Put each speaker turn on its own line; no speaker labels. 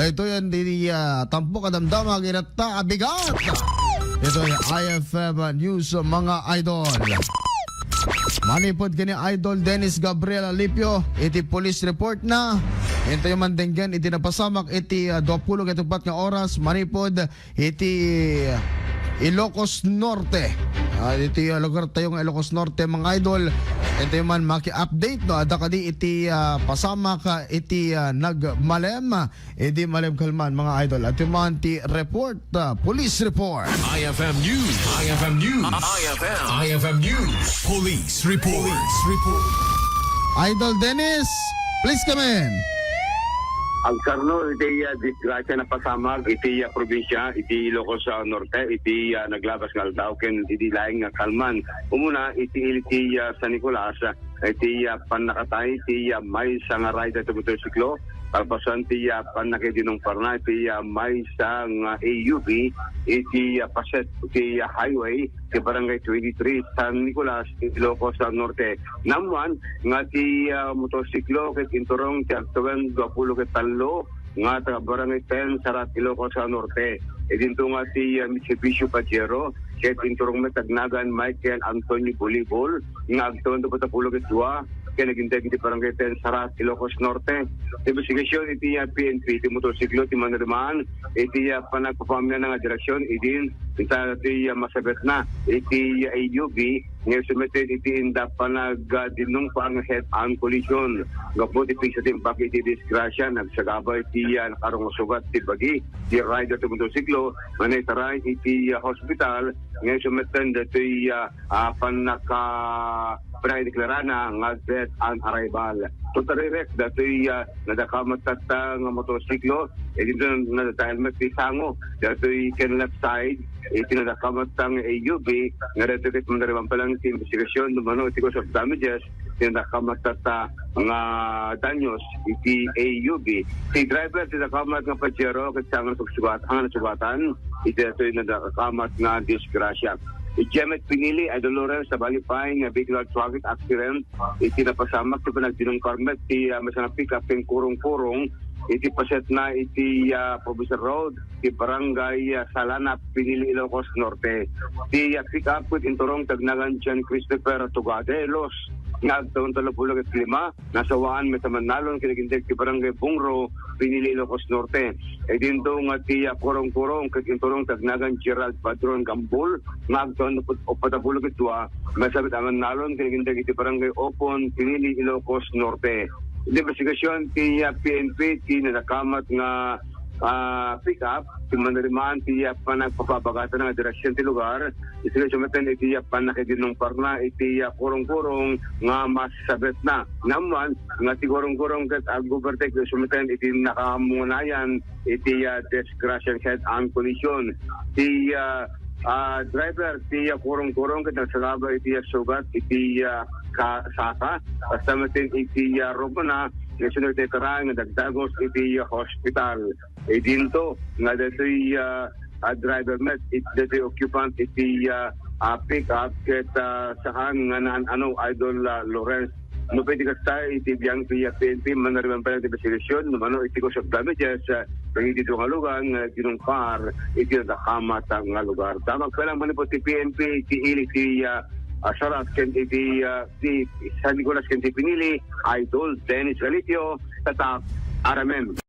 Ito yan di tampo kadamdama ginata abigat. Ito yung IFM News mga idol. Manipod kini Idol Dennis Gabriel Alipio, iti police report na. Ito yung mandenggan, iti napasamak, iti 20 katupat nga oras, manipod, iti Ilocos Norte. Iti lugar tayo ng Ilocos Norte mga idol. Ito yung man maki-update no. Ada kadi iti pasamak, iti nagmalem, iti malem kalman mga idol. At yung man ti report, police report.
IFM News. IFM News. IFM News. Police report. Police report.
Idol Dennis, please come in.
Ang karno, iti disgrasya na pasamag, iti probinsya, iti Ilocos Norte, iti naglabas nga daw, ken iti laing nga kalman. Umuna, iti San Nicolas, iti panakatay, iti may sa nga ride ito motorsiklo, kalpasan iti panakidinong parna, iti may sa nga AUV, iti paset, iti highway, iti barangay 23, San Nicolas, Ilocos Norte. Namuan, nga ti motorsiklo, ket inturong ti aktuan 20 ket talo, nga taga barangay 10, Sarat, Ilocos Norte. E dinto nga ti Mitsubishi Pajero, ket inturong metagnagan Michael Antonio Bolibol, nga aktuan 20 ket 2, kaya nagintay iti barangay 10 Sarat, Ilocos Norte. Investigasyon iti PNP, iti motorsiklo, iti manirimaan, iti panagpapamilya ng direksyon, idin, iti masabet na, iti AUV, ngayon sumitin iti inda panagdinong pang head-on collision. Gapot iti sa timpak iti disgrasya, nagsagabay iti nakarong sugat, iti bagi, iti rider iti motorsiklo, manitaray iti hospital, ngayon sumitin iti pinakadeklara na nga death on arrival. Tutarerek, dato'y nadakamat at nga motorsiklo, dito nadatahelmet ti sango, dato'y ken left side, tinadakamat ang AUV, nga dato'y manariman pa lang ti investigasyon, numano iti cause of damages, tinadakamat at nga danyos, iti AUV. Si driver, tinadakamat nga Pajero, kasi ang nasugatan, iti dato'y nadakamat nga disgrasya. Jemet Pinili, Idol Lawrence, sa Balipay, nga vehicular traffic accident, iti napasamak, iti panagdinong karmet, iti masana pick-up, iti kurong-kurong, iti paset na, iti Provincial Road, iti Barangay Salana, Pinili, Ilocos Norte. Iti pick-up, iti inturong tagnagan dyan, Christopher Tugadelos, nga agtaon 35, nasawaan metamanalon, kinagindag iti Barangay Bungro, Pinili, Ilocos Norte. E dinto nga ti kurong-kurong, kaginturong tagnagan Gerald Padron Gambul, nga agtaon 42, masabit aman nalon, kinagindag iti Barangay Opon, Pinili, Ilocos Norte. Investigasyon ti PNP, ti nakamat nga pick-up, ti manarimaan ti panagpapabagatan ng direksyon ti lugar, iti sumeten iti panakidinong parna, iti kurong-kurong nga masabet na. Naman, nga ti kurong-kurong ket gubertek sumeten iti nakamungayan, iti disgrasya head-on collision. Ti driver, ti kurong-kurong ket nagsalaba iti sugat, iti kasaka, basta matin iti robona, nasunod iti karang nagdagos iti hospital. E dinto, nga dato'y driver met, dato'y occupant iti pick-up, ket saan nga naan Idol Lawrence. No pwede ka tayo, iti biyang PNP, manariman pa ng investigasyon, numano iti cause of damages, ng iti nga lugar, ginong car, iti nakamat nga lugar. Tamang ka lang manipot ti PNP, iti ili ti Sarat, ken iti San Nicolas, ken ti Pinili, Idol Dennis Alipio, tatak RMM.